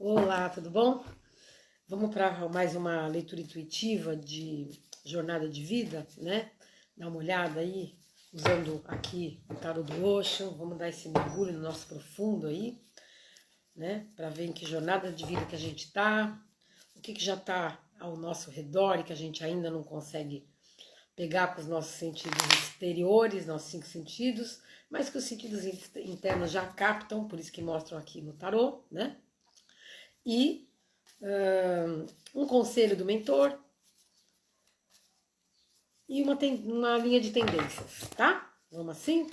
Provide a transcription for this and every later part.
Olá, tudo bom? Vamos para mais uma leitura intuitiva de jornada de vida, né? Dá uma olhada aí, usando aqui o tarot do Osho. Vamos dar esse mergulho no nosso profundo aí, né? Para ver em que jornada de vida que a gente tá, o que já tá ao nosso redor e que a gente ainda não consegue pegar com os nossos sentidos exteriores, nossos 5 sentidos, mas que os sentidos internos já captam, por isso que mostram aqui no tarot, né? E um conselho do mentor e uma linha de tendências, tá? Vamos assim?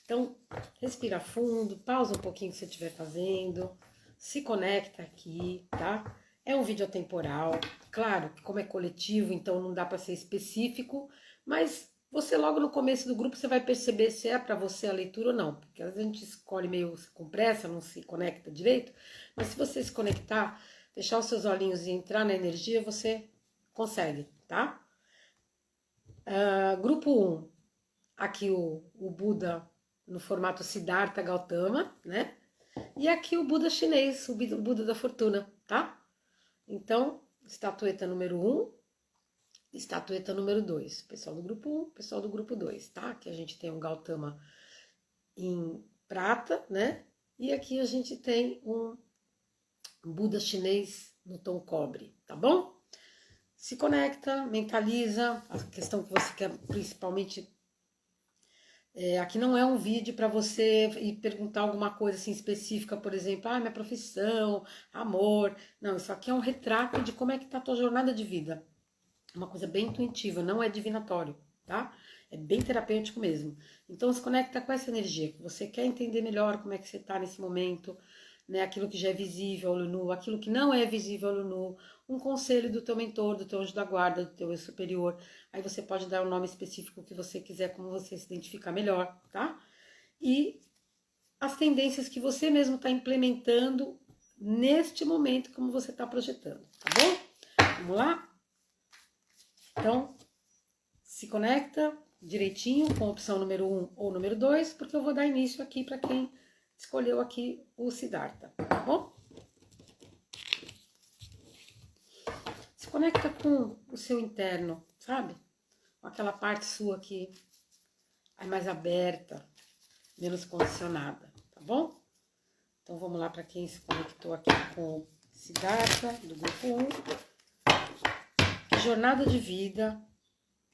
Então, respira fundo, pausa um pouquinho o que você estiver fazendo, se conecta aqui, tá? É um vídeo atemporal, claro que como é coletivo, então não dá para ser específico, mas você logo no começo do grupo você vai perceber se é para você a leitura ou não, porque às vezes a gente escolhe meio com pressa, não se conecta direito, mas se você se conectar, fechar os seus olhinhos e entrar na energia, você consegue, tá? Grupo 1, aqui o Buda no formato Siddhartha Gautama, né? E aqui o Buda chinês, o Buda da Fortuna, tá? Então, estatueta número 1, estatueta número 2. Pessoal do grupo 1, pessoal do grupo 2, tá? Aqui a gente tem um Gautama em prata, né? E aqui a gente tem um Buda chinês no tom cobre, tá bom? Se conecta, mentaliza a questão que você quer, principalmente. Aqui não é um vídeo para você ir perguntar alguma coisa assim específica, por exemplo, minha profissão, amor. Não, isso aqui é um retrato de como é que tá a tua jornada de vida. Uma coisa bem intuitiva, não é divinatório, tá? É bem terapêutico mesmo. Então se conecta com essa energia, que você quer entender melhor como é que você tá nesse momento, né? Aquilo que já é visível, olho nu, aquilo que não é visível, olho nu, um conselho do teu mentor, do teu anjo da guarda, do teu eu superior. Aí você pode dar o nome específico que você quiser, como você se identificar melhor, tá? E as tendências que você mesmo está implementando neste momento, como você está projetando, tá bom? Vamos lá? Então, se conecta direitinho com a opção número 1 ou número 2, porque eu vou dar início aqui para quem escolheu aqui o Siddhartha, tá bom? Se conecta com o seu interno, sabe? Com aquela parte sua que é mais aberta, menos condicionada, tá bom? Então vamos lá para quem se conectou aqui com o Siddhartha, do grupo 1. Que jornada de vida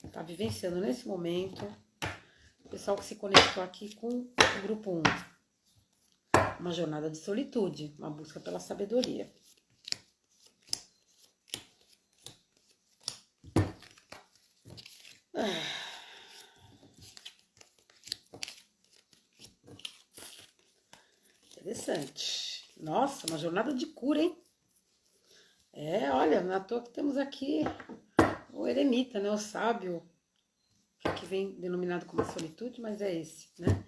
está vivenciando nesse momento o pessoal que se conectou aqui com o grupo 1. Uma jornada de solitude, uma busca pela sabedoria. Interessante. Nossa, uma jornada de cura, hein? Olha, não é à toa que temos aqui o eremita, né? O sábio, que vem denominado como a solitude, mas é esse, né?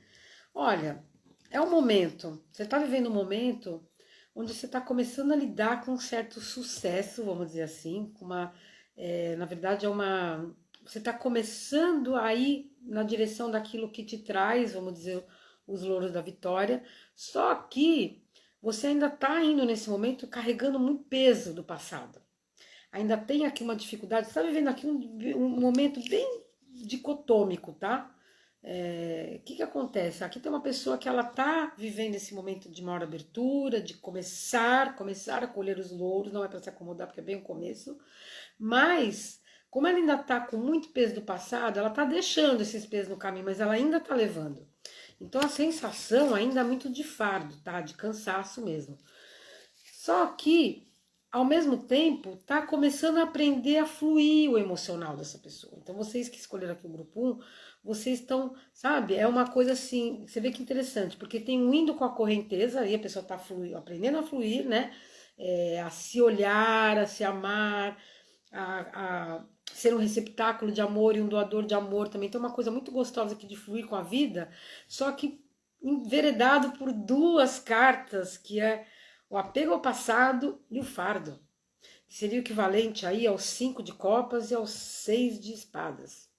Olha, é um momento, você está vivendo um momento onde você está começando a lidar com um certo sucesso, vamos dizer assim, com uma, na verdade você está começando a ir na direção daquilo que te traz, vamos dizer, os louros da vitória, só que você ainda está indo nesse momento carregando muito peso do passado. Ainda tem aqui uma dificuldade, você está vivendo aqui um momento bem dicotômico, tá? O que acontece? Aqui tem uma pessoa que ela tá vivendo esse momento de maior abertura, de começar a colher os louros, não é para se acomodar porque é bem o começo, mas como ela ainda tá com muito peso do passado, ela tá deixando esses pesos no caminho, mas ela ainda tá levando. Então a sensação ainda é muito de fardo, tá? De cansaço mesmo. Só que ao mesmo tempo, tá começando a aprender a fluir o emocional dessa pessoa. Então, vocês que escolheram aqui o grupo 1, vocês estão, sabe, é uma coisa assim, você vê que interessante, porque tem um indo com a correnteza, aí a pessoa tá aprendendo a fluir, né, a se olhar, a se amar, a ser um receptáculo de amor e um doador de amor também. Tem uma coisa muito gostosa aqui de fluir com a vida, só que enveredado por duas cartas, que é o apego ao passado e o fardo, que seria o equivalente aí aos 5 de copas e aos 6 de espadas.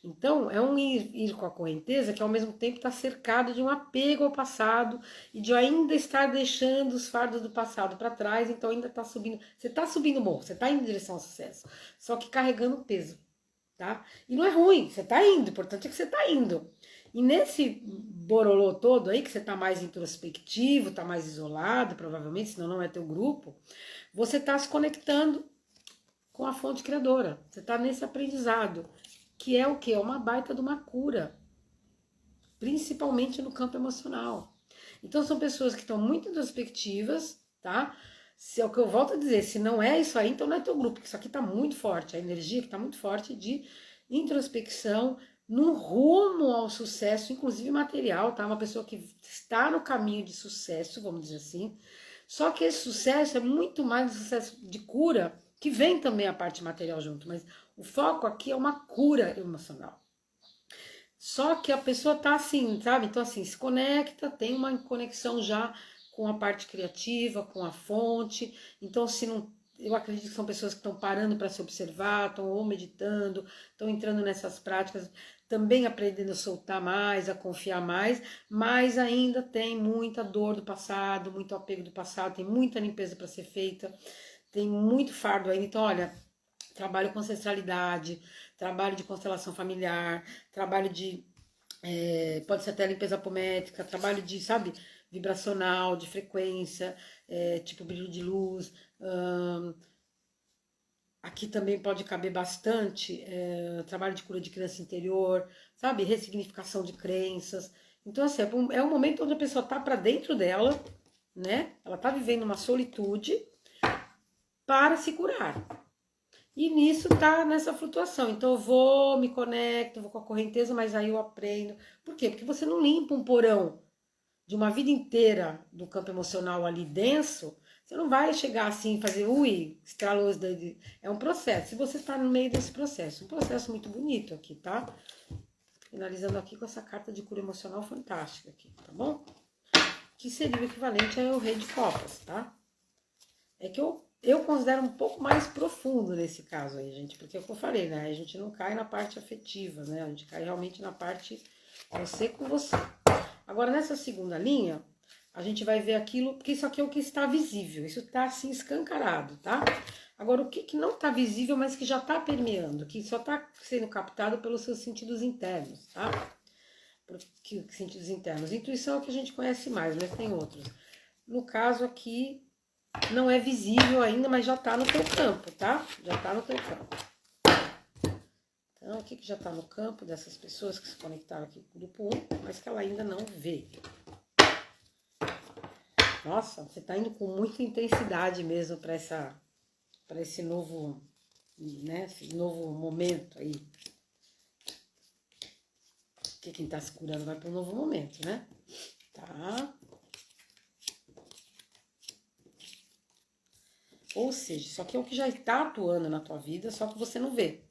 Então, é um ir com a correnteza que ao mesmo tempo está cercado de um apego ao passado e de ainda estar deixando os fardos do passado para trás, então ainda está subindo. Você está subindo o morro, você está indo em direção ao sucesso, só que carregando peso, tá? E não é ruim, você está indo, o importante é que você está indo. E nesse borolô todo aí, que você está mais introspectivo, está mais isolado, provavelmente, senão não é teu grupo, você está se conectando com a fonte criadora. Você está nesse aprendizado, que é o quê? É uma baita de uma cura, principalmente no campo emocional. Então são pessoas que estão muito introspectivas, tá? Se é o que eu volto a dizer, se não é isso aí, então não é teu grupo, porque isso aqui está muito forte, a energia que está muito forte de introspecção, no rumo ao sucesso, inclusive material, tá? Uma pessoa que está no caminho de sucesso, vamos dizer assim. Só que esse sucesso é muito mais um sucesso de cura, que vem também a parte material junto, mas o foco aqui é uma cura emocional. Só que a pessoa tá assim, sabe? Então assim, se conecta, tem uma conexão já com a parte criativa, com a fonte. Então se não, eu acredito que são pessoas que estão parando para se observar, estão ou meditando, estão entrando nessas práticas, também aprendendo a soltar mais, a confiar mais, mas ainda tem muita dor do passado, muito apego do passado, tem muita limpeza para ser feita, tem muito fardo ainda. Então, olha, trabalho com ancestralidade, trabalho de constelação familiar, trabalho de, pode ser até limpeza apométrica, trabalho de, sabe, vibracional, de frequência, tipo brilho de luz. Aqui também pode caber bastante trabalho de cura de criança interior, sabe, ressignificação de crenças. Então, assim, é um momento onde a pessoa tá para dentro dela, né? Ela tá vivendo uma solitude para se curar. E nisso tá nessa flutuação. Então eu vou, me conecto, vou com a correnteza, mas aí eu aprendo. Por quê? Porque você não limpa um porão de uma vida inteira do campo emocional ali denso, você não vai chegar assim e fazer, ui, estralou os dedos. É um processo. Se você está no meio desse processo, um processo muito bonito aqui, tá? Finalizando aqui com essa carta de cura emocional fantástica aqui, tá bom? Que seria o equivalente ao Rei de Copas, tá? É que eu considero um pouco mais profundo nesse caso aí, gente, porque é o que eu falei, né? A gente não cai na parte afetiva, né? A gente cai realmente na parte você com você. Agora, nessa segunda linha, a gente vai ver aquilo, porque isso aqui é o que está visível, isso está assim escancarado, tá? Agora, o que não está visível, mas que já está permeando, que só está sendo captado pelos seus sentidos internos, tá? Que sentidos internos. Intuição é o que a gente conhece mais, mas tem outros. No caso aqui, não é visível ainda, mas já tá no teu campo, tá? Já tá no teu campo. Então, o que já tá no campo dessas pessoas que se conectaram aqui com o grupo 1, mas que ela ainda não vê. Nossa, você tá indo com muita intensidade mesmo para esse novo, né, esse novo momento aí. Porque quem tá se curando vai para um novo momento, né? Tá? Ou seja, isso aqui é o que já está atuando na tua vida, só que você não vê.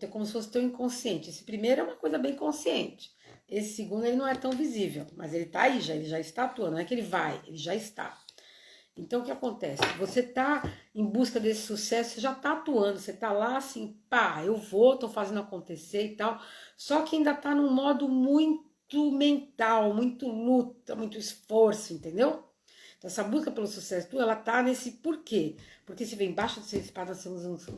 É como se fosse teu inconsciente. Esse primeiro é uma coisa bem consciente. Esse segundo ele não é tão visível, mas ele tá aí já, ele já está atuando. Não é que ele vai, ele já está. Então o que acontece? Você tá em busca desse sucesso, você já tá atuando, você tá lá assim, pá, eu vou, tô fazendo acontecer e tal. Só que ainda tá num modo muito mental, muito luta, muito esforço, entendeu? Então, essa busca pelo sucesso tua, ela tá nesse porquê. Porque se vem embaixo do 6 de espadas, nós temos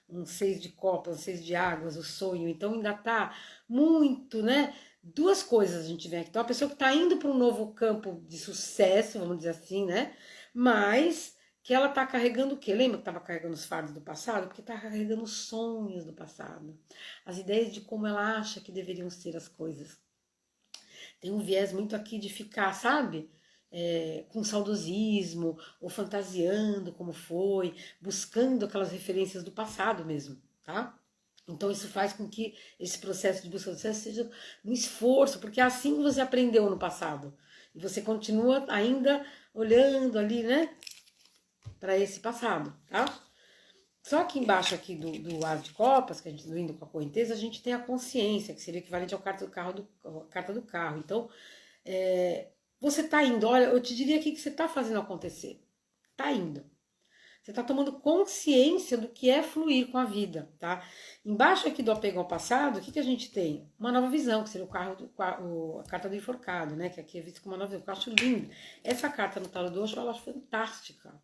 um 6 de copas, um 6 de águas, o sonho. Então, ainda tá muito, né? Duas coisas a gente vê aqui. Então, a pessoa que tá indo para um novo campo de sucesso, vamos dizer assim, né? Mas que ela tá carregando o quê? Lembra que tava carregando os fardos do passado? Porque tá carregando os sonhos do passado. As ideias de como ela acha que deveriam ser as coisas. Tem um viés muito aqui de ficar, sabe? Com saudosismo, ou fantasiando como foi, buscando aquelas referências do passado mesmo, tá? Então isso faz com que esse processo de busca do sucesso seja um esforço, porque é assim que você aprendeu no passado. E você continua ainda olhando ali, né, para esse passado, tá? Só que embaixo aqui do As de Copas, que a gente indo com a correnteza, a gente tem a consciência, que seria equivalente ao carta do carro. Então, você tá indo, olha, eu te diria aqui que você tá fazendo acontecer. Tá indo. Você está tomando consciência do que é fluir com a vida, tá? Embaixo aqui do apego ao passado, o que a gente tem? Uma nova visão, que seria a carta do enforcado, né? Que aqui é visto como uma nova visão, que eu acho lindo. Essa carta no tarot do Osho, eu acho fantástica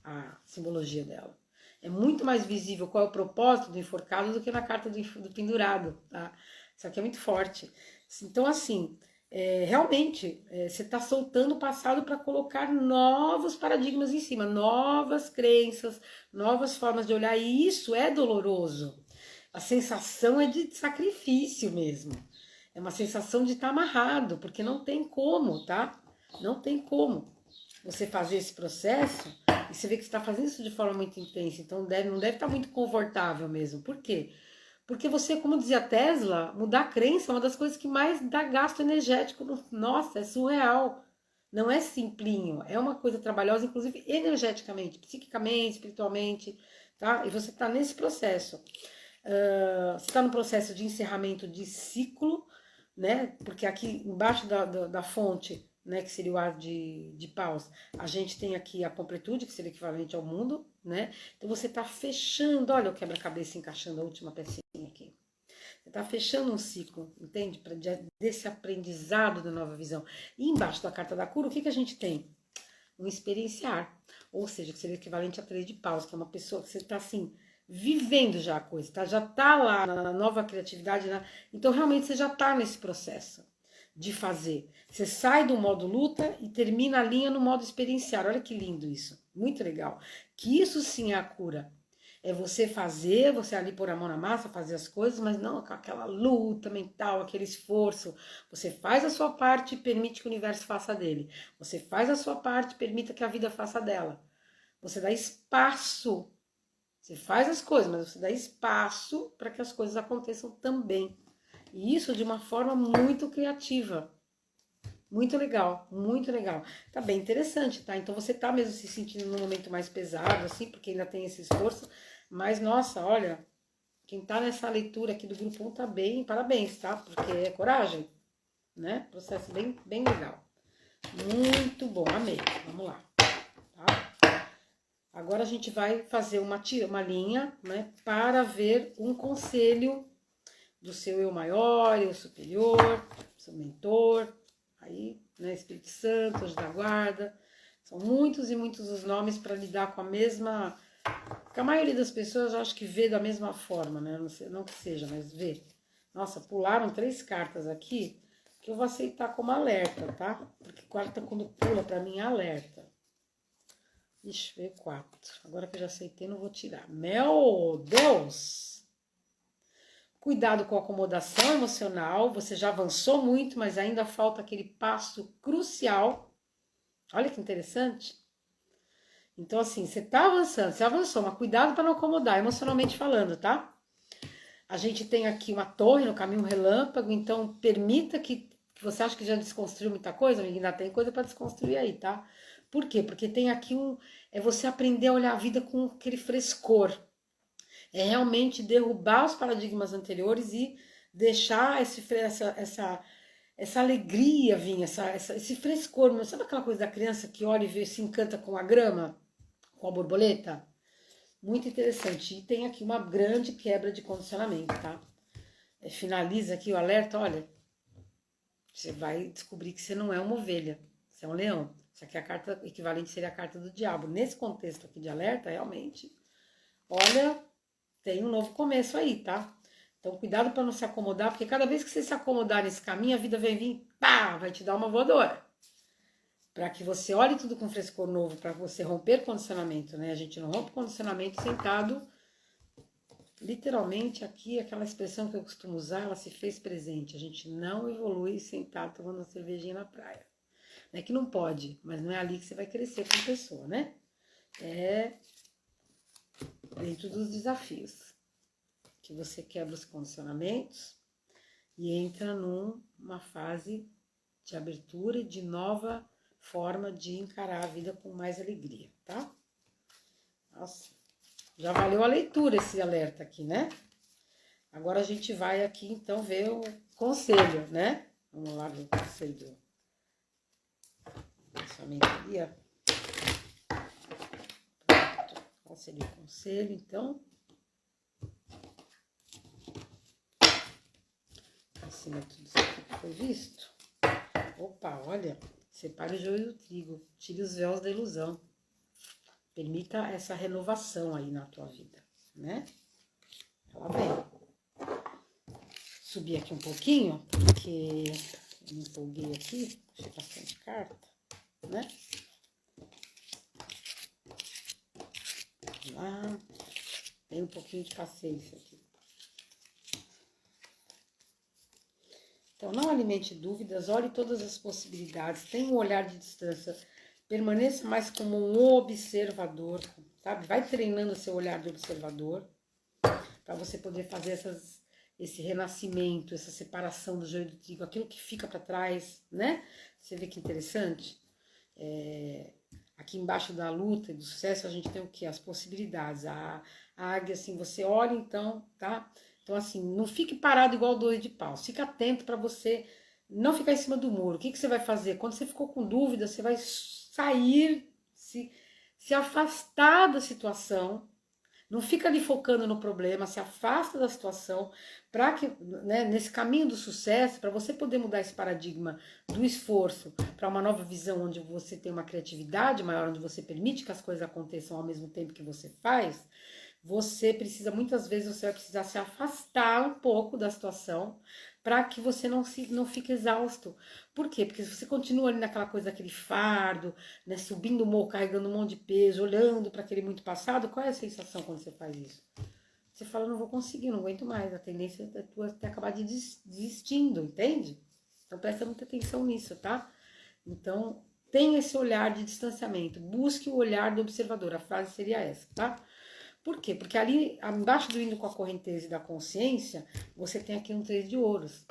a simbologia dela. É muito mais visível qual é o propósito do enforcado do que na carta do pendurado, tá? Isso aqui é muito forte. Então, assim, realmente, você está soltando o passado para colocar novos paradigmas em cima, novas crenças, novas formas de olhar, e isso é doloroso. A sensação é de sacrifício mesmo. É uma sensação de estar amarrado, porque não tem como, tá? Não tem como você fazer esse processo, e você vê que você está fazendo isso de forma muito intensa, então não deve estar muito confortável mesmo. Por quê? Porque você, como dizia Tesla, mudar a crença é uma das coisas que mais dá gasto energético. Nossa, é surreal. Não é simplinho, é uma coisa trabalhosa, inclusive energeticamente, psiquicamente, espiritualmente, tá? E você está nesse processo. Você está no processo de encerramento de ciclo, né? Porque aqui embaixo da fonte, né, que seria o ar de paus, a gente tem aqui a completude, que seria equivalente ao mundo, né? Então você está fechando, olha o quebra-cabeça encaixando a última pecinha aqui. Você está fechando um ciclo, entende? Desse aprendizado da nova visão. E embaixo da carta da cura, o que a gente tem? Um experienciar, ou seja, que seria equivalente a 3 de paus, que é uma pessoa que você está assim, vivendo já a coisa, tá? Já está lá na nova criatividade, então realmente você já está nesse processo de fazer. Você sai do modo luta e termina a linha no modo experienciar. Olha que lindo isso, muito legal. Que isso sim é a cura. É você fazer, você ali pôr a mão na massa, fazer as coisas, mas não com aquela luta mental, aquele esforço. Você faz a sua parte e permite que o universo faça dele. Você faz a sua parte e permita que a vida faça dela. Você dá espaço. Você faz as coisas, mas você dá espaço para que as coisas aconteçam também. E isso de uma forma muito criativa. Muito legal, muito legal. Tá bem interessante, tá? Então você tá mesmo se sentindo num momento mais pesado, assim, porque ainda tem esse esforço. Mas, nossa, olha, quem tá nessa leitura aqui do grupo 1 tá bem, parabéns, tá? Porque é coragem, né? Processo bem, bem legal. Muito bom, amei. Vamos lá, tá? Agora a gente vai fazer uma linha, né? Para ver um conselho do seu eu maior, eu superior, seu mentor, aí, né, Espírito Santo, Anjo da Guarda. São muitos e muitos os nomes para lidar com a mesma... Porque a maioria das pessoas eu acho que vê da mesma forma, né? Não que seja, mas vê. Nossa, pularam 3 cartas aqui que eu vou aceitar como alerta, tá? Porque quarta quando pula para mim é alerta. Ixi, veio 4. Agora que eu já aceitei, não vou tirar. Meu Deus! Cuidado com a acomodação emocional, você já avançou muito, mas ainda falta aquele passo crucial. Olha que interessante. Então, assim, você tá avançando, você avançou, mas cuidado para não acomodar, emocionalmente falando, tá? A gente tem aqui uma torre no caminho relâmpago, então permita que você acha que já desconstruiu muita coisa, ainda tem coisa para desconstruir aí, tá? Por quê? Porque tem aqui é você aprender a olhar a vida com aquele frescor. É realmente derrubar os paradigmas anteriores e deixar essa alegria vir, esse frescor. Sabe aquela coisa da criança que olha e vê, se encanta com a grama, com a borboleta? Muito interessante. E tem aqui uma grande quebra de condicionamento, tá? Finaliza aqui o alerta, olha, você vai descobrir que você não é uma ovelha, você é um leão. Isso aqui é a carta equivalente, seria a carta do diabo. Nesse contexto aqui de alerta, realmente, olha, tem um novo começo aí, tá? Então, cuidado para não se acomodar, porque cada vez que você se acomodar nesse caminho, a vida vai vir, pá, vai te dar uma voadora. Para que você olhe tudo com frescor novo, para você romper condicionamento, né? A gente não rompe condicionamento sentado, literalmente aqui, aquela expressão que eu costumo usar, ela se fez presente. A gente não evolui sentado tomando uma cervejinha na praia. Não é que não pode, mas não é ali que você vai crescer como pessoa, né? É dentro dos desafios que você quebra os condicionamentos e entra numa fase de abertura e de nova forma de encarar a vida com mais alegria, tá? Nossa, já valeu a leitura esse alerta aqui, né? Agora a gente vai aqui, então, ver o conselho, né? Vamos lá ver o conselho do pensamento ali, ó. seria o conselho, então. Acima de tudo isso aqui que foi visto. Opa, olha, separe o joio do trigo, tire os véus da ilusão. Permita essa renovação aí na tua vida, né? Ela vem. Subir aqui um pouquinho, porque eu me empolguei aqui, achei bastante carta, né? Lá, tem um pouquinho de paciência aqui. Então, não alimente dúvidas, olhe todas as possibilidades, tenha um olhar de distância, permaneça mais como um observador, sabe? Vai treinando seu olhar de observador, para você poder fazer esse renascimento, essa separação do joio do trigo, aquilo que fica para trás, né? Você vê que interessante? Aqui embaixo da luta e do sucesso, a gente tem o quê? As possibilidades. A águia, assim, você olha então, tá? Então, assim, não fique parado igual dois de pau. Fica atento para você não ficar em cima do muro. O que você vai fazer? Quando você ficou com dúvida, você vai sair, se afastar da situação. Não fica ali focando no problema, se afasta da situação para que, né, nesse caminho do sucesso, para você poder mudar esse paradigma do esforço para uma nova visão onde você tem uma criatividade maior, onde você permite que as coisas aconteçam ao mesmo tempo que você faz, você precisa, muitas vezes, você vai precisar se afastar um pouco da situação para que você não fique exausto. Por quê? Porque se você continua ali naquela coisa, daquele fardo, né, subindo o morro, carregando um monte de peso, olhando para aquele muito passado, qual é a sensação quando você faz isso? Você fala, não vou conseguir, não aguento mais. A tendência é tua até acabar desistindo, entende? Então presta muita atenção nisso, tá? Então, tenha esse olhar de distanciamento. Busque o olhar do observador. A frase seria essa, tá? Por quê? Porque ali, embaixo do indo com a correnteza e da consciência, você tem aqui um 3 de ouros.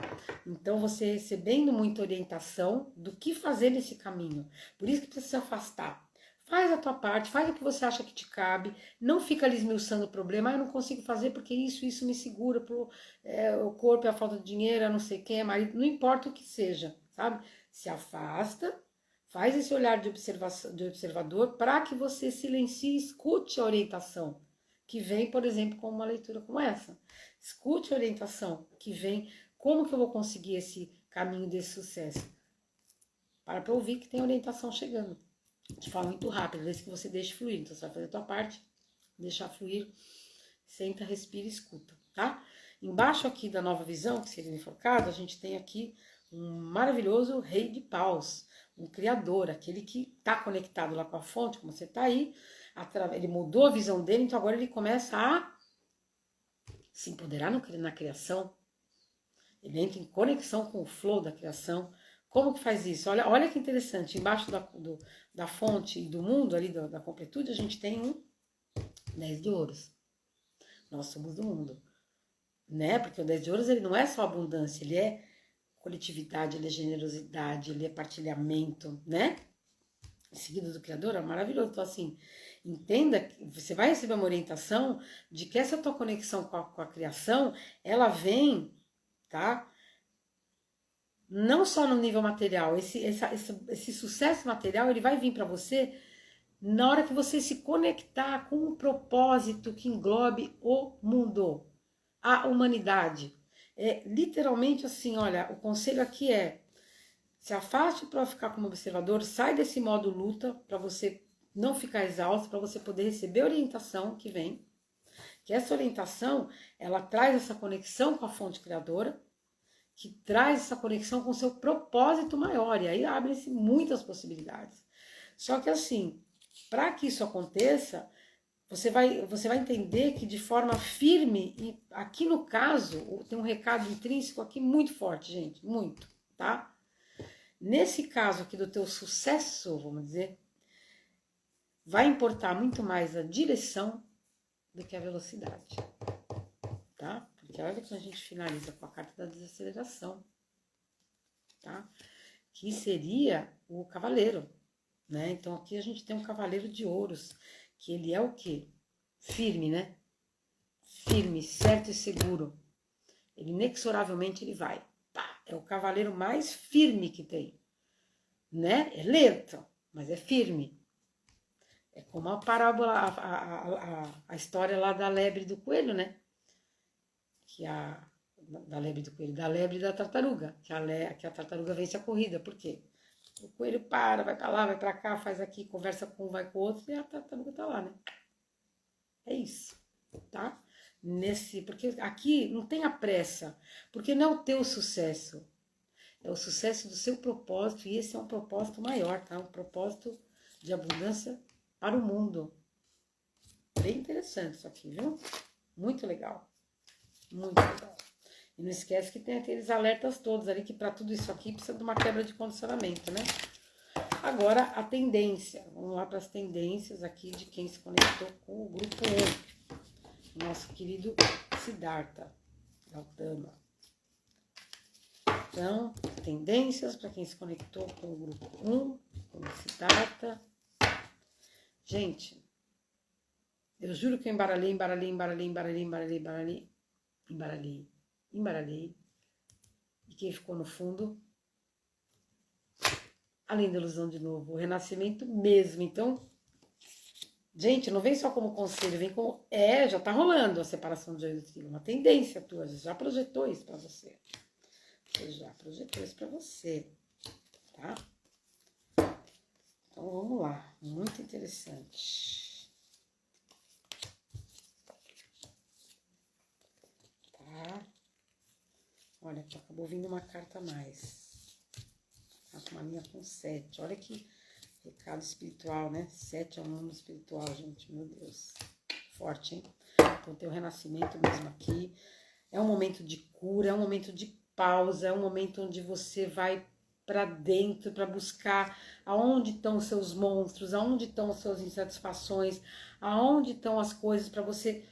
Então, você recebendo muita orientação do que fazer nesse caminho. Por isso que precisa se afastar. Faz a tua parte, faz o que você acha que te cabe, não fica ali esmiuçando o problema, eu não consigo fazer porque isso me segura, o corpo é a falta de dinheiro, não sei quem é marido, não importa o que seja, sabe? Se afasta, faz esse olhar de observador para que você silencie e escute a orientação que vem, por exemplo, com uma leitura como essa. Escute a orientação que vem, como que eu vou conseguir esse caminho desse sucesso? Para ouvir que tem orientação chegando, de forma muito rápida, desde que você deixe fluir. Então você vai fazer a tua parte, deixar fluir, senta, respira e escuta, tá? Embaixo aqui da nova visão, que seria enforcado, a gente tem aqui um maravilhoso rei de paus, um criador, aquele que está conectado lá com a fonte, como você está aí, ele mudou a visão dele, então agora ele começa a se empoderar na criação, ele entra em conexão com o flow da criação. Como que faz isso? Olha que interessante, embaixo da fonte e do mundo, ali da completude, a gente tem um 10 de ouros. Nós somos do mundo, né? Porque o 10 de ouros, ele não é só abundância, ele é coletividade, ele é generosidade, ele é partilhamento, né? Seguido do Criador, é maravilhoso. Então, assim, entenda que você vai receber uma orientação de que essa tua conexão com a criação, ela vem, tá? Não só no nível material, esse sucesso material, ele vai vir para você na hora que você se conectar com um propósito que englobe o mundo, a humanidade. É literalmente assim, olha, o conselho aqui é: se afaste para ficar como observador, sai desse modo luta para você não ficar exausto, para você poder receber a orientação que vem. Que essa orientação, ela traz essa conexão com a fonte criadora, que traz essa conexão com o seu propósito maior, e aí abrem-se muitas possibilidades. Só que assim, para que isso aconteça, você vai entender que de forma firme, e aqui no caso, tem um recado intrínseco aqui muito forte, gente, muito, tá? Nesse caso aqui do teu sucesso, vamos dizer, vai importar muito mais a direção do que a velocidade, tá? Porque olha que a gente finaliza com a carta da desaceleração, tá? Que seria o cavaleiro, né? Então aqui a gente tem um cavaleiro de ouros, que ele é o quê? Firme, né? Firme, certo e seguro. Ele inexoravelmente ele vai. Pá, é o cavaleiro mais firme que tem, né? É lento, mas é firme. É como a parábola, a história lá da lebre e do coelho, né? Da lebre do coelho, da lebre e da tartaruga, que a tartaruga vence a corrida. Por quê? O coelho vai pra lá, vai pra cá, faz aqui, conversa com um, vai com o outro, e a tartaruga tá lá, né? É isso, tá? Porque aqui não tem a pressa, porque não é o teu sucesso, é o sucesso do seu propósito, e esse é um propósito maior, tá? Um propósito de abundância para o mundo. Bem interessante isso aqui, viu? Muito legal. Muito legal. E não esquece que tem aqueles alertas todos ali, que para tudo isso aqui precisa de uma quebra de condicionamento, né? Agora, a tendência. Vamos lá para as tendências aqui de quem se conectou com o grupo 1. Nosso querido Siddhartha Gautama. Então, tendências para quem se conectou com o grupo 1, com o Siddhartha. Gente, eu juro que eu embaralhei. E quem ficou no fundo, além da ilusão de novo, o renascimento mesmo. Então, gente, não vem só como conselho, vem como... já tá rolando a separação de joio do trigo, uma tendência tua, você já projetou isso pra você. Tá? Então, vamos lá, muito interessante. Tá? Olha, aqui acabou vindo uma carta a mais. Tá com uma linha com 7. Olha que recado espiritual, né? 7 é um número espiritual, gente. Meu Deus. Forte, hein? Então tem o renascimento mesmo aqui. É um momento de cura, é um momento de pausa, é um momento onde você vai para dentro para buscar aonde estão os seus monstros, aonde estão as suas insatisfações, aonde estão as coisas para você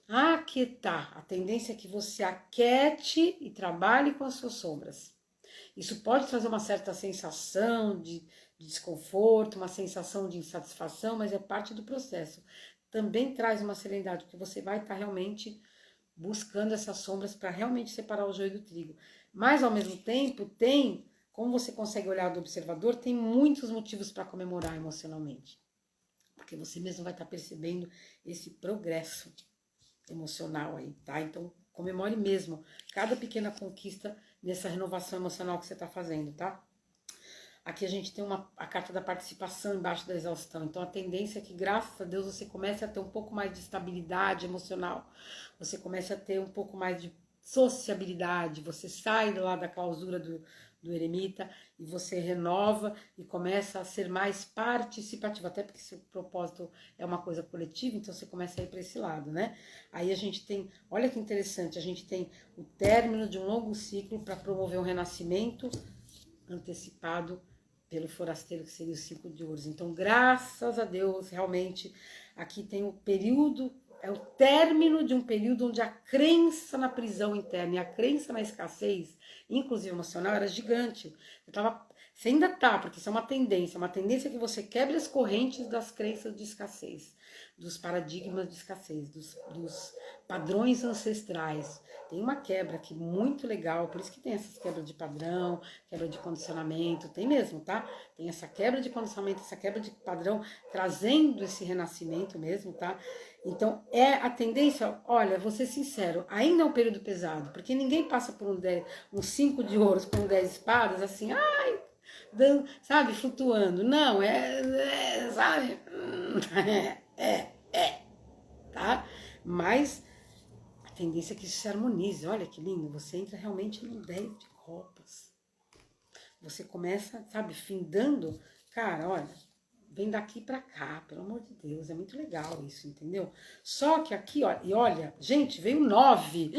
aquietar. A tendência é que você aquiete e trabalhe com as suas sombras. Isso pode trazer uma certa sensação de desconforto, uma sensação de insatisfação, mas é parte do processo. Também traz uma serenidade, porque você vai estar realmente buscando essas sombras para realmente separar o joio do trigo. Mas, ao mesmo tempo, como você consegue olhar do observador, tem muitos motivos para comemorar emocionalmente. Porque você mesmo vai estar percebendo esse progresso emocional aí, tá? Então, comemore mesmo cada pequena conquista nessa renovação emocional que você está fazendo, tá? Aqui a gente tem a carta da participação embaixo da exaustão. Então a tendência é que, graças a Deus, você comece a ter um pouco mais de estabilidade emocional. Você comece a ter um pouco mais de sociabilidade. Você sai lá da clausura do eremita e você renova e começa a ser mais participativo. Até porque seu propósito é uma coisa coletiva, então você começa a ir para esse lado, né? Aí a gente tem, olha que interessante, a gente tem o término de um longo ciclo para promover um renascimento antecipado pelo forasteiro, que seria o 5 de ouros. Então, graças a Deus, realmente, aqui tem o período, é o término de um período onde a crença na prisão interna e a crença na escassez, inclusive emocional, era gigante. Você ainda tá, porque isso é uma tendência que você quebre as correntes das crenças de escassez, dos paradigmas de escassez, dos padrões ancestrais. Tem uma quebra aqui muito legal, por isso que tem essas quebras de padrão, quebra de condicionamento, tem mesmo, tá? Tem essa quebra de condicionamento, essa quebra de padrão, trazendo esse renascimento mesmo, tá? Então, a tendência, olha, vou ser sincero, ainda é um período pesado, porque ninguém passa por um 5 de ouros com 10 espadas, assim, ai, sabe, flutuando. Não, sabe? Tá? Mas a tendência é que isso se harmonize. Olha que lindo, você entra realmente no 10 de copas. Você começa, sabe, findando. Cara, olha, vem daqui pra cá, pelo amor de Deus, é muito legal isso, entendeu? Só que aqui, ó, e olha, gente, veio 9.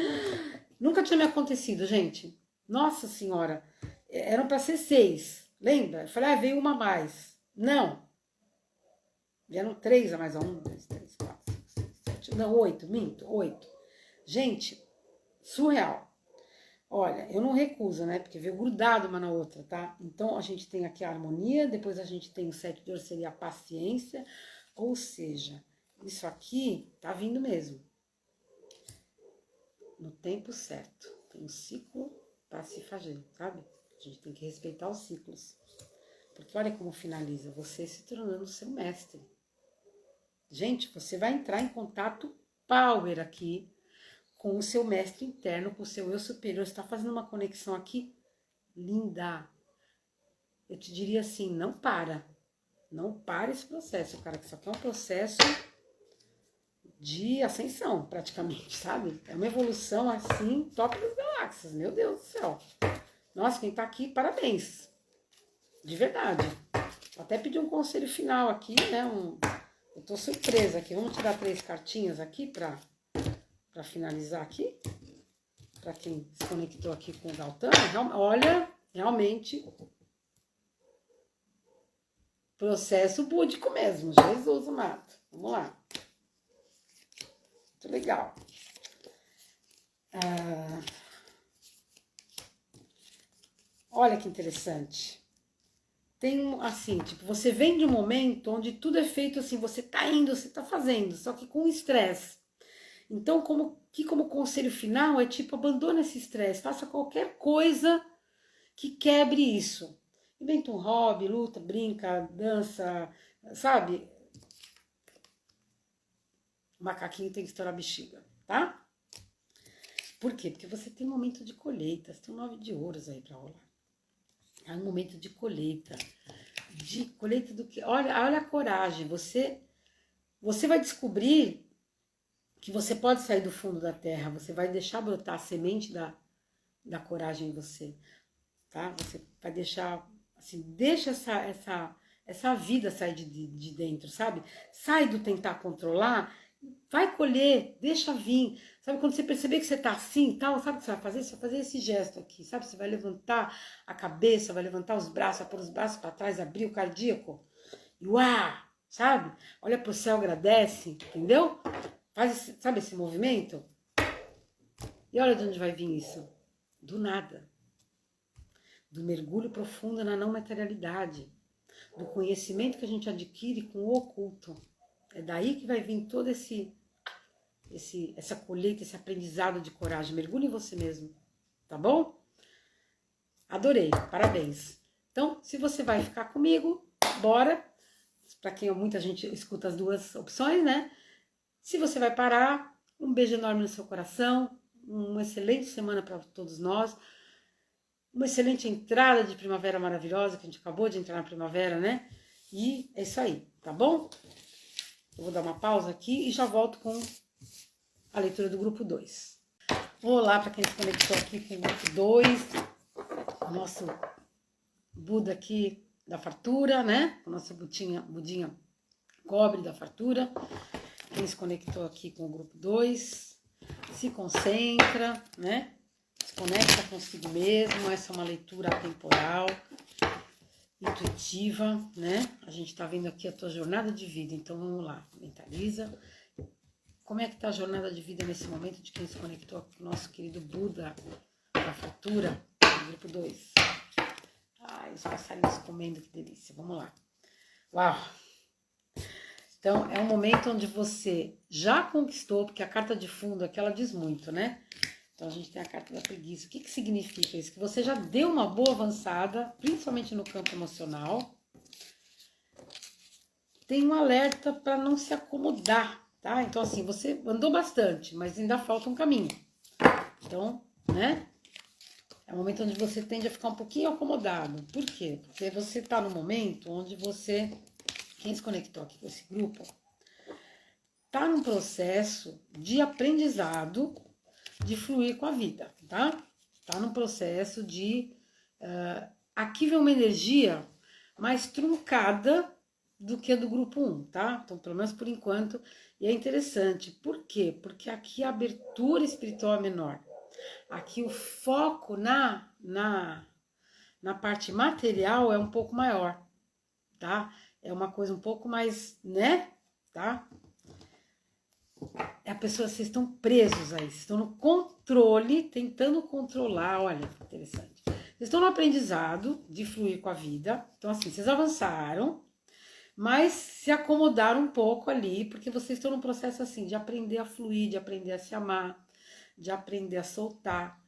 Nunca tinha me acontecido, gente. Nossa Senhora, eram pra ser 6. Lembra? Eu falei, veio uma a mais. Não. Vieram 3 a mais. 1, 2, 3, 4, 5, 6, 7. Não, 8, minto, 8. Gente, surreal. Olha, eu não recuso, né? Porque veio grudado uma na outra, tá? Então, a gente tem aqui a harmonia, depois a gente tem o 7 de ouro, seria a paciência. Ou seja, isso aqui tá vindo mesmo. No tempo certo. Tem um ciclo para se fazer, sabe? A gente tem que respeitar os ciclos. Porque olha como finaliza, você se tornando seu mestre. Gente, você vai entrar em contato power aqui com o seu mestre interno, com o seu eu superior. Você está fazendo uma conexão aqui linda. Eu te diria assim, não para. Não para esse processo, cara, que isso aqui é um processo de ascensão, praticamente, sabe? É uma evolução, assim, top das galáxias. Meu Deus do céu. Nossa, quem tá aqui, parabéns. De verdade. Vou até pedir um conselho final aqui, né? Eu tô surpresa aqui. Vamos tirar 3 cartinhas aqui pra finalizar aqui. Pra quem se conectou aqui com o Galtano. Olha, realmente... processo búdico mesmo, Jesus amado. Vamos lá. Muito legal. Olha que interessante. Tem assim, tipo, você vem de um momento onde tudo é feito assim, você tá indo, você tá fazendo, só que com estresse. Então, como conselho final é tipo, abandona esse estresse, faça qualquer coisa que quebre isso. Inventa um hobby, luta, brinca, dança, sabe? O macaquinho tem que estourar a bexiga, tá? Por quê? Porque você tem um momento de colheitas, tem um 9 de ouros aí pra rolar. É um momento de colheita. De colheita do que? Olha a coragem. Você vai descobrir que você pode sair do fundo da terra. Você vai deixar brotar a semente da coragem em você. Tá? Você vai deixar, assim, deixa essa vida sair de dentro, sabe? Sai do tentar controlar, vai colher, deixa vir. Sabe, quando você perceber que você tá assim e tal, sabe o que você vai fazer? Você vai fazer esse gesto aqui, sabe? Você vai levantar a cabeça, vai levantar os braços, vai pôr os braços para trás, abrir o cardíaco. E uau, sabe? Olha pro céu, agradece, entendeu? Faz, sabe esse movimento? E olha de onde vai vir isso. Do nada. Do mergulho profundo na não materialidade. Do conhecimento que a gente adquire com o oculto. É daí que vai vir todo essa colheita, esse aprendizado de coragem. Mergulhe em você mesmo, tá bom? Adorei, parabéns. Então, se você vai ficar comigo, bora. Para quem muita gente escuta as duas opções, né? Se você vai parar, um beijo enorme no seu coração, uma excelente semana para todos nós, uma excelente entrada de primavera maravilhosa, que a gente acabou de entrar na primavera, né? E é isso aí, tá bom? Eu vou dar uma pausa aqui e já volto com a leitura do grupo 2. Olá para quem se conectou aqui com o grupo 2, o nosso Buda aqui da fartura, né? O nosso budinha cobre da fartura. Quem se conectou aqui com o grupo 2, se concentra, né? Se conecta consigo mesmo. Essa é uma leitura atemporal, intuitiva, né? A gente tá vendo aqui a tua jornada de vida, então vamos lá, mentaliza. Como é que tá a jornada de vida nesse momento de quem se conectou com o nosso querido Buda da fartura, do grupo 2? Ai, os passarinhos comendo, que delícia. Vamos lá. Uau! Então, é um momento onde você já conquistou, porque a carta de fundo aqui, ela diz muito, né? Então, a gente tem a carta da preguiça. O que significa isso? Que você já deu uma boa avançada, principalmente no campo emocional. Tem um alerta para não se acomodar, tá? Então, assim, você andou bastante, mas ainda falta um caminho. Então, né? É um momento onde você tende a ficar um pouquinho acomodado. Por quê? Porque você tá no momento onde você... Quem se conectou aqui com esse grupo tá num processo de aprendizado de fluir com a vida, tá? Tá num processo de... aqui vem uma energia mais truncada do que a do grupo 1, tá? Então, pelo menos por enquanto, e é interessante. Por quê? Porque aqui a abertura espiritual é menor. Aqui o foco na parte material é um pouco maior, tá? É uma coisa um pouco mais, né? Tá? A pessoa, vocês estão presos aí, vocês estão no controle, tentando controlar, olha, interessante. Vocês estão no aprendizado de fluir com a vida, então assim, vocês avançaram, mas se acomodaram um pouco ali, porque vocês estão num processo assim, de aprender a fluir, de aprender a se amar, de aprender a soltar,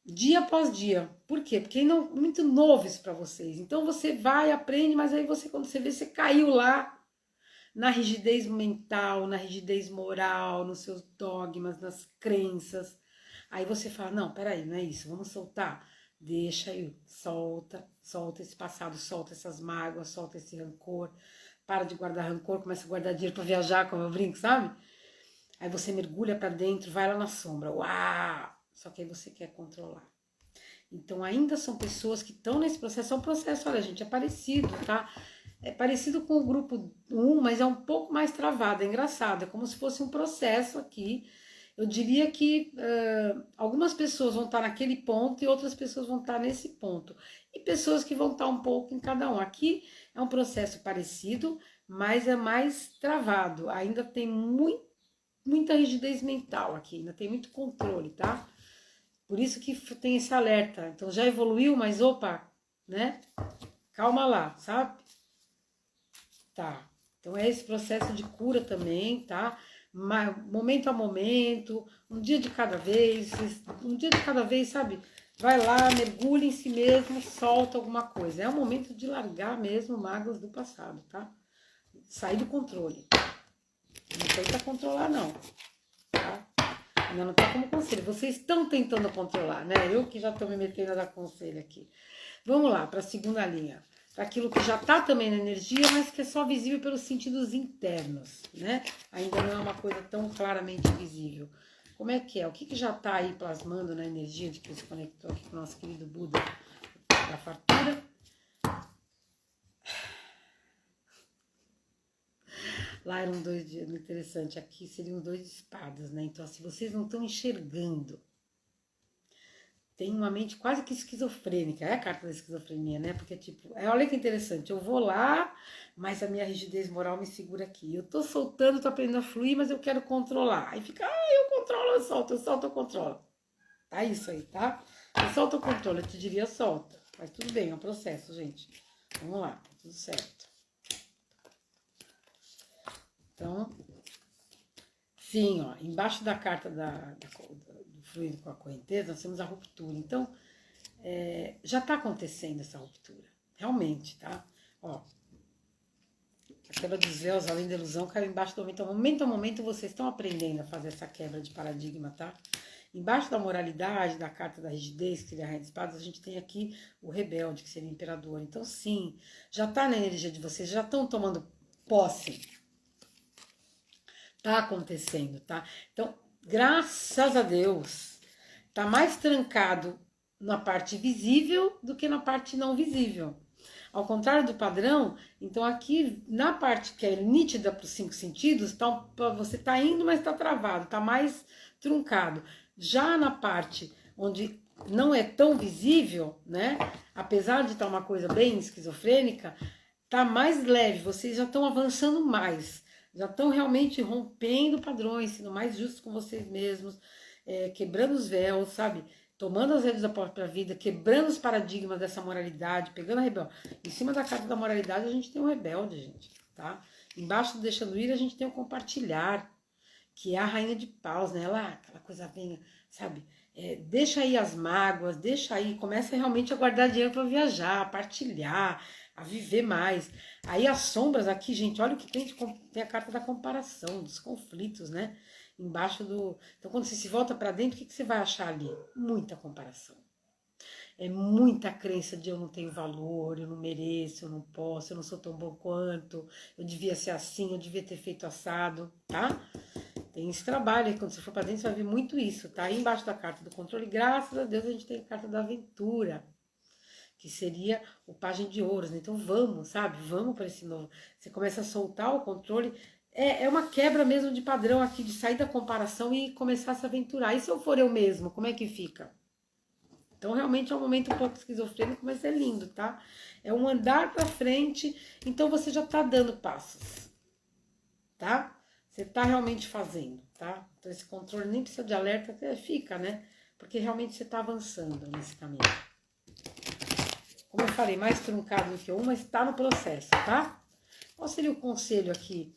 dia após dia. Por quê? Porque é muito novo isso para vocês. Então você vai, aprende, mas aí você, quando você vê, você caiu lá, na rigidez mental, na rigidez moral, nos seus dogmas, nas crenças. Aí você fala, não, peraí, não é isso, vamos soltar. Deixa aí, solta esse passado, solta essas mágoas, solta esse rancor. Para de guardar rancor, começa a guardar dinheiro para viajar, como eu brinco, sabe? Aí você mergulha para dentro, vai lá na sombra. Uau! Só que aí você quer controlar. Então ainda são pessoas que estão nesse processo. É um processo, olha gente, é parecido, tá? É parecido com o grupo 1, mas é um pouco mais travado, é engraçado. É como se fosse um processo aqui. Eu diria que algumas pessoas vão estar naquele ponto e outras pessoas vão estar nesse ponto. E pessoas que vão estar um pouco em cada um. Aqui é um processo parecido, mas é mais travado. Ainda tem muita rigidez mental aqui, ainda tem muito controle, tá? Por isso que tem esse alerta. Então já evoluiu, mas opa, né? Calma lá, sabe? Tá. Então é esse processo de cura também, tá? Momento a momento, um dia de cada vez, sabe? Vai lá, mergulha em si mesmo, solta alguma coisa. É o momento de largar mesmo mágoas do passado, tá? Sair do controle. Não tenta controlar, não. Tá? Ainda não tá como conselho. Vocês estão tentando controlar, né? Eu que já estou me metendo a dar conselho aqui. Vamos lá, para a segunda linha. Para aquilo que já está também na energia, mas que é só visível pelos sentidos internos, né? Ainda não é uma coisa tão claramente visível. Como é que é? O que já está aí plasmando na energia de que se conectou aqui com o nosso querido Buda da fartura? Lá eram dois dias, interessante, aqui seriam 2 espadas, né? Então, se vocês não estão enxergando, tem uma mente quase que esquizofrênica, é a carta da esquizofrenia, né? Porque, tipo, olha que interessante, eu vou lá, mas a minha rigidez moral me segura aqui. Eu tô soltando, tô aprendendo a fluir, mas eu quero controlar. Aí fica, eu controlo, eu solto, eu controlo. Tá isso aí, tá? Eu solto, eu controlo, eu te diria solta. Mas tudo bem, é um processo, gente. Vamos lá, tá tudo certo. Então, sim, ó, embaixo da carta do fluido com a correnteza, nós temos a ruptura. Então, já está acontecendo essa ruptura, realmente, tá? Ó, a quebra dos véus, além da ilusão, caiu embaixo do momento. Momento a momento, vocês estão aprendendo a fazer essa quebra de paradigma, tá? Embaixo da moralidade, da carta da rigidez, que seria a rainha de espadas, a gente tem aqui o rebelde, que seria o imperador. Então, sim, já está na energia de vocês, já estão tomando posse. Tá acontecendo, tá? Então, graças a Deus, tá mais trancado na parte visível do que na parte não visível. Ao contrário do padrão, então aqui na parte que é nítida para os 5 sentidos, você tá indo, mas tá travado, tá mais truncado. Já na parte onde não é tão visível, né? Apesar de estar uma coisa bem esquizofrênica, tá mais leve, vocês já estão avançando mais. Já estão realmente rompendo padrões, sendo mais justos com vocês mesmos, quebrando os véus, sabe? Tomando as rédeas da própria vida, quebrando os paradigmas dessa moralidade, pegando a rebelde. Em cima da carta da moralidade a gente tem um rebelde, gente, tá? Embaixo do deixando ir a gente tem o compartilhar, que é a rainha de paus, né? Ela, aquela coisa venha, sabe? Deixa aí as mágoas, deixa aí, começa realmente a guardar dinheiro para viajar, a partilhar, a viver mais. Aí as sombras aqui, gente, olha o que tem a carta da comparação, dos conflitos, né? Embaixo do... Então, quando você se volta para dentro, o que você vai achar ali? Muita comparação. É muita crença de eu não tenho valor, eu não mereço, eu não posso, eu não sou tão bom quanto, eu devia ser assim, eu devia ter feito assado, tá? Tem esse trabalho aí, quando você for para dentro, você vai ver muito isso, tá? Aí embaixo da carta do controle, graças a Deus, a gente tem a carta da aventura, que seria o pajem de ouros, né? Então vamos, sabe? Vamos para esse novo. Você começa a soltar o controle. É uma quebra mesmo de padrão aqui, de sair da comparação e começar a se aventurar. E se eu for eu mesmo, como é que fica? Então realmente é um momento um pouco esquizofrênico, mas é lindo, tá? É um andar para frente, então você já tá dando passos, tá? Você tá realmente fazendo, tá? Então esse controle nem precisa de alerta, fica, né? Porque realmente você tá avançando nesse caminho. Como eu falei, mais truncado do que um, mas está no processo, tá? Qual seria o conselho aqui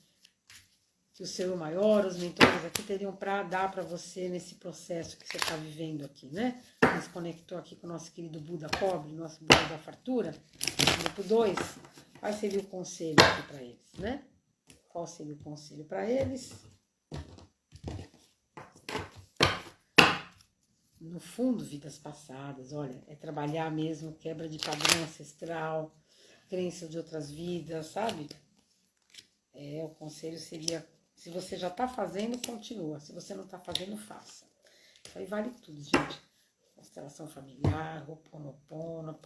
que o seu maior, os mentores aqui teriam para dar para você nesse processo que você está vivendo aqui, né? Ele se conectou aqui com o nosso querido Buda Pobre, nosso Buda da Fartura, grupo 2. Qual seria o conselho aqui para eles, né? Qual seria o conselho para eles? No fundo, vidas passadas, olha, é trabalhar mesmo, quebra de padrão ancestral, crença de outras vidas, sabe? O conselho seria, se você já tá fazendo, continua. Se você não tá fazendo, faça. Isso aí vale tudo, gente. Constelação familiar, Ho'oponopono,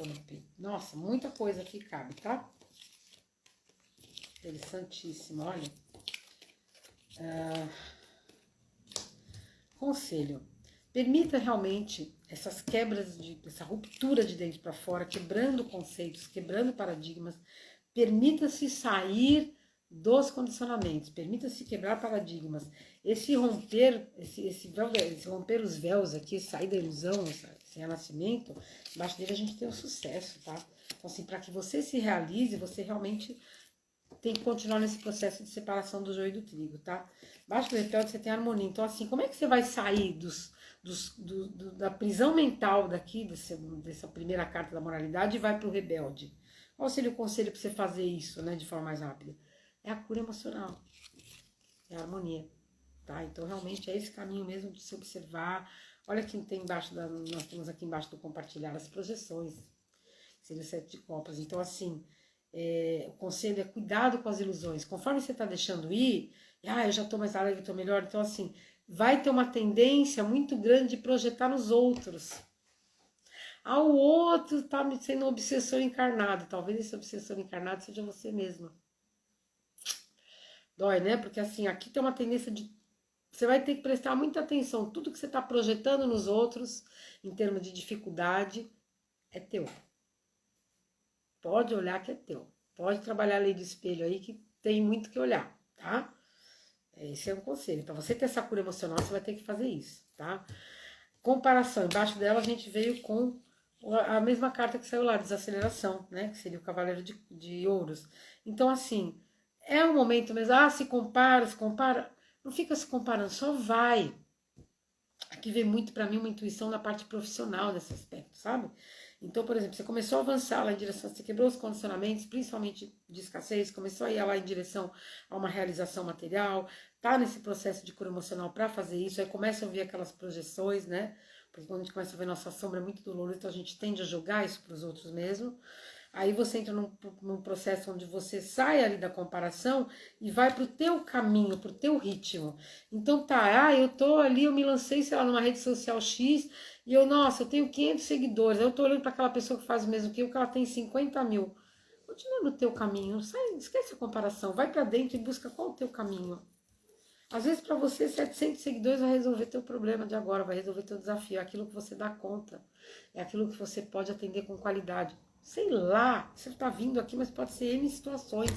nossa, muita coisa aqui cabe, tá? Interessantíssimo, olha. Conselho. Permita realmente essas quebras, essa ruptura de dentro para fora, quebrando conceitos, quebrando paradigmas. Permita-se sair dos condicionamentos, permita-se quebrar paradigmas. Esse romper, esse romper os véus aqui, sair da ilusão, esse renascimento, embaixo dele a gente tem o sucesso, tá? Então, assim, para que você se realize, você realmente tem que continuar nesse processo de separação do joio e do trigo, tá? Embaixo do rebelde você tem harmonia. Então, assim, como é que você vai sair da prisão mental daqui, dessa primeira carta da moralidade, e vai para o rebelde? Qual seria o conselho para você fazer isso, né, de forma mais rápida? É a cura emocional, é a harmonia, tá? Então, realmente, é esse caminho mesmo de se observar. Olha quem tem embaixo, nós temos aqui embaixo do compartilhar as projeções, seria o 7 de copas. Então, assim, o conselho é cuidado com as ilusões. Conforme você está deixando ir, eu já estou mais alegre, estou melhor. Então, assim, vai ter uma tendência muito grande de projetar nos outros. O outro está sendo um obsessor encarnado. Talvez esse obsessor encarnado seja você mesma. Dói, né? Porque, assim, aqui tem uma tendência de... Você vai ter que prestar muita atenção. Tudo que você está projetando nos outros, em termos de dificuldade, é teu. Pode olhar que é teu. Pode trabalhar a lei do espelho aí, que tem muito que olhar, tá? Esse é um conselho. Para você ter essa cura emocional, você vai ter que fazer isso, tá? Comparação. Embaixo dela a gente veio com a mesma carta que saiu lá, desaceleração, né? Que seria o cavaleiro de ouros. Então, assim, é um momento mesmo, se compara. Não fica se comparando, só vai. Aqui vem muito para mim uma intuição na parte profissional desse aspecto, sabe? Então, por exemplo, você começou a avançar lá em direção, você quebrou os condicionamentos, principalmente de escassez, começou a ir lá em direção a uma realização material, tá nesse processo de cura emocional para fazer isso, aí começa a ver aquelas projeções, né? Porque quando a gente começa a ver nossa sombra é muito doloroso, então a gente tende a jogar isso para os outros mesmo. Aí você entra num processo onde você sai ali da comparação e vai pro teu caminho, pro teu ritmo. Então tá, eu tô ali, eu me lancei, sei lá, numa rede social X e nossa, eu tenho 500 seguidores. Eu tô olhando para aquela pessoa que faz o mesmo que eu, que ela tem 50 mil. Continua no teu caminho, esquece a comparação, vai para dentro e busca qual o teu caminho. Às vezes para você 700 seguidores vai resolver teu problema de agora, vai resolver teu desafio, é aquilo que você dá conta, é aquilo que você pode atender com qualidade. Sei lá, você está vindo aqui, mas pode ser N situações,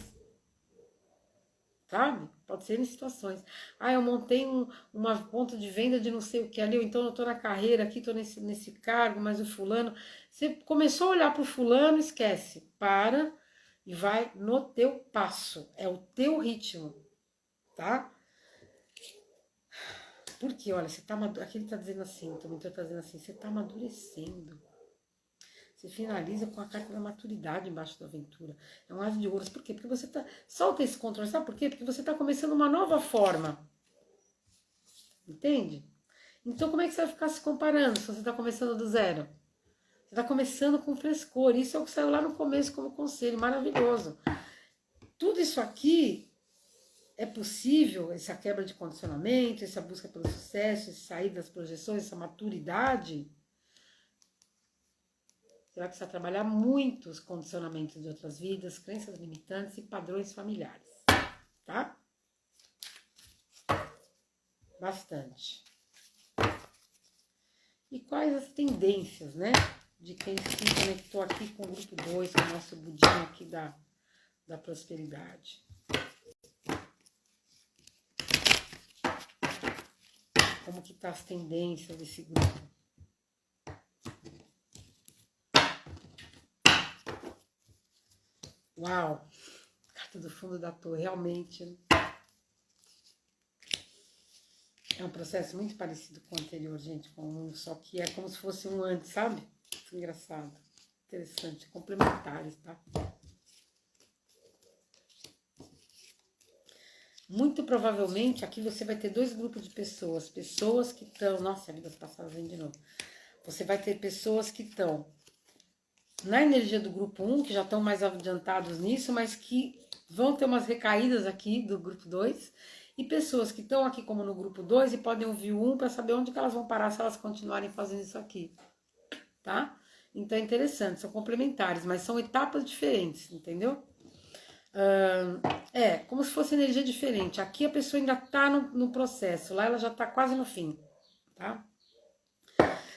sabe? Pode ser N situações. Eu montei uma ponto de venda de não sei o que ali, ou então eu estou na carreira aqui, estou nesse cargo, mas o fulano... Você começou a olhar para o fulano, esquece, para e vai no teu passo, é o teu ritmo, tá? Porque, olha, você tá aqui ele tá dizendo assim, o mentor tá dizendo assim, você tá amadurecendo. Você finaliza com a carta da maturidade embaixo da aventura. É um as de ouros. Por quê? Porque você tá... Solta esse controle. Sabe por quê? Porque você tá começando uma nova forma. Entende? Então, como é que você vai ficar se comparando se você tá começando do zero? Você tá começando com frescor. Isso é o que saiu lá no começo como conselho. Maravilhoso. Tudo isso aqui é possível, essa quebra de condicionamento, essa busca pelo sucesso, esse sair das projeções, essa maturidade... Você vai precisar trabalhar muitos condicionamentos de outras vidas, crenças limitantes e padrões familiares, tá? Bastante. E quais as tendências, né? De quem se conectou aqui com o grupo 2, com o nosso budinho aqui da prosperidade. Como que tá as tendências desse grupo? Uau! Carta do fundo da torre, realmente... É um processo muito parecido com o anterior, gente, só que é como se fosse um antes, sabe? Engraçado, interessante, complementares, tá? Muito provavelmente aqui você vai ter dois grupos de pessoas. Pessoas que estão... Nossa, a vida passadas vem de novo. Você vai ter pessoas que estão na energia do grupo 1, que já estão mais adiantados nisso, mas que vão ter umas recaídas aqui do grupo 2. E pessoas que estão aqui como no grupo 2 e podem ouvir o 1 para saber onde que elas vão parar se elas continuarem fazendo isso aqui. Tá? Então é interessante, são complementares, mas são etapas diferentes, entendeu? Como se fosse energia diferente. Aqui a pessoa ainda está no processo, lá ela já está quase no fim, tá?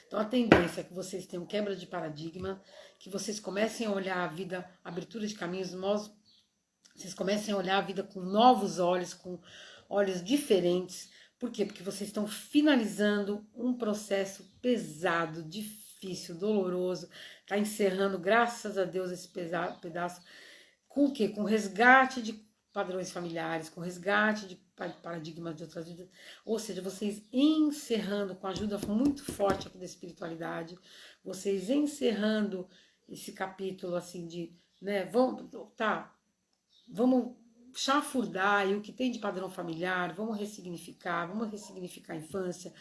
Então a tendência é que vocês tenham quebra de paradigma, que vocês comecem a olhar a vida, abertura de caminhos, vocês comecem a olhar a vida com novos olhos, com olhos diferentes. Por quê? Porque vocês estão finalizando um processo pesado, difícil, doloroso, está encerrando, graças a Deus, esse pedaço. Com o quê? Com resgate de padrões familiares, com resgate de paradigmas de outras vidas. Ou seja, vocês encerrando com a ajuda muito forte aqui da espiritualidade, vocês encerrando esse capítulo assim de, né, vamos chafurdar aí o que tem de padrão familiar, vamos ressignificar a infância,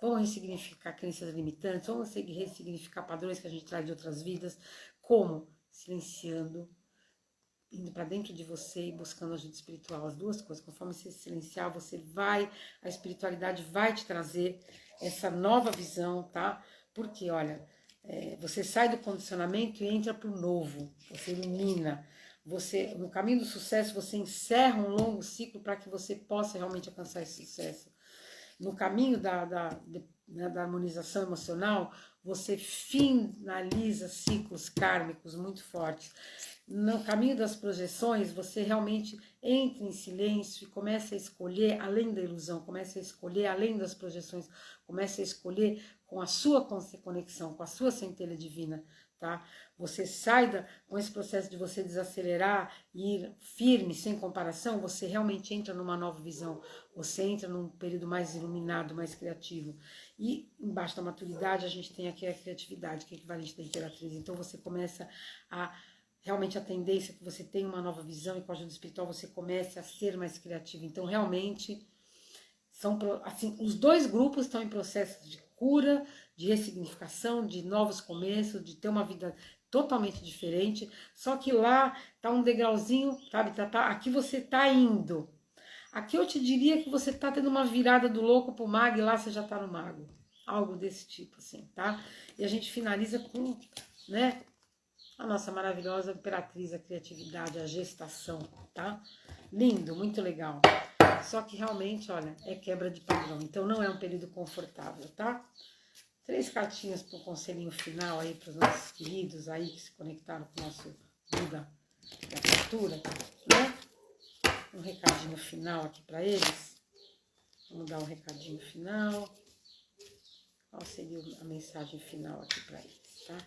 vamos ressignificar crenças limitantes, vamos ressignificar padrões que a gente traz de outras vidas. Como? Silenciando, indo para dentro de você e buscando ajuda espiritual, as duas coisas. Conforme você silenciar, a espiritualidade vai te trazer essa nova visão, tá? Porque, olha, você sai do condicionamento e entra para o novo, você ilumina, no caminho do sucesso, você encerra um longo ciclo para que você possa realmente alcançar esse sucesso. No caminho da harmonização emocional, você finaliza ciclos kármicos muito fortes. No caminho das projeções, você realmente entra em silêncio e começa a escolher além da ilusão, começa a escolher além das projeções, começa a escolher com a sua conexão, com a sua centelha divina, tá? Você sai com esse processo de você desacelerar e ir firme, sem comparação, você realmente entra numa nova visão, você entra num período mais iluminado, mais criativo. E embaixo da maturidade a gente tem aqui a criatividade, que é equivalente da imperatriz. Então você começa a... Realmente a tendência é que você tenha uma nova visão e com a ajuda espiritual você comece a ser mais criativo. Então realmente, assim, os dois grupos estão em processo de cura, de ressignificação, de novos começos, de ter uma vida totalmente diferente. Só que lá tá um degrauzinho, sabe? Aqui você tá indo. Aqui eu te diria que você tá tendo uma virada do louco pro mago e lá você já tá no mago. Algo desse tipo, assim, tá? E a gente finaliza com, né, a nossa maravilhosa imperatriz, a criatividade, a gestação, tá? Lindo, muito legal. Só que realmente, olha, é quebra de padrão. Então não é um período confortável, tá? 3 cartinhas para o conselhinho final aí para os nossos queridos aí que se conectaram com o nosso Buda da cultura, né? Um recadinho final aqui para eles. Vamos dar um recadinho final. Qual seria a mensagem final aqui para eles, tá?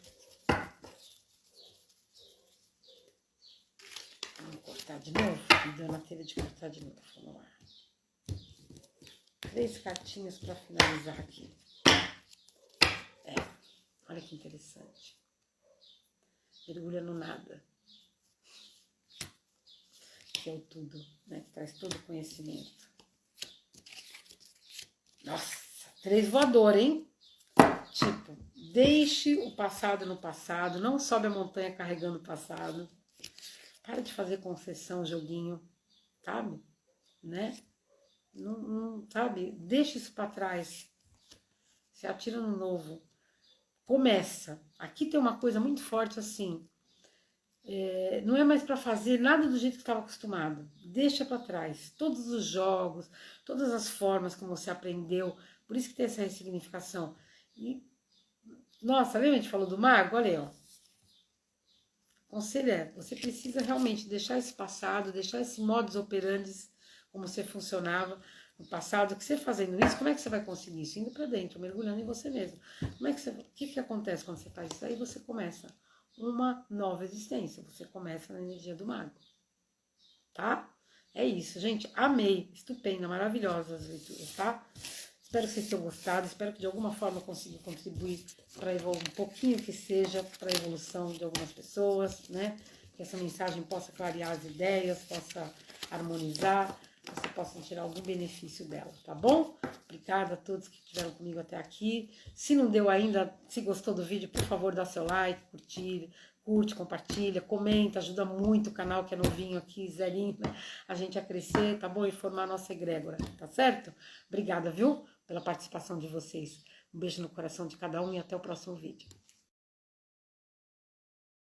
Vamos cortar de novo? Me dando a telha de cortar de novo. Vamos lá. 3 cartinhas para finalizar aqui. Olha que interessante. Mergulha no nada. Que é o tudo, né? Que traz todo o conhecimento. Nossa, 3 voador, hein? Tipo, deixe o passado no passado. Não sobe a montanha carregando o passado. Para de fazer concessão, joguinho, sabe? Né? Não, sabe? Deixa isso para trás. Se atira no novo. Começa. Aqui tem uma coisa muito forte assim. Não é mais para fazer nada do jeito que estava acostumado. Deixa para trás. Todos os jogos, todas as formas como você aprendeu. Por isso que tem essa ressignificação. E, nossa, lembra que a gente falou do mago? Olha aí, ó. Conselho é, você precisa realmente deixar esse passado, deixar esse modus operandi, como você funcionava no passado, que você fazendo isso, como é que você vai conseguir isso? Indo para dentro, mergulhando em você mesmo. O que acontece quando você faz isso? Aí você começa uma nova existência, você começa na energia do mago, tá? É isso, gente, amei, estupenda, maravilhosa as leituras, tá? Espero que vocês tenham gostado, espero que de alguma forma eu consiga contribuir para um pouquinho que seja para a evolução de algumas pessoas, né? Que essa mensagem possa clarear as ideias, possa harmonizar, você possa tirar algum benefício dela, tá bom? Obrigada a todos que estiveram comigo até aqui. Se não deu ainda, se gostou do vídeo, por favor, dá seu like, curte, compartilha, comenta, ajuda muito o canal que é novinho aqui, zerinho, né? A gente a crescer, tá bom? E formar a nossa egrégora, tá certo? Obrigada, viu? Pela participação de vocês. Um beijo no coração de cada um e até o próximo vídeo.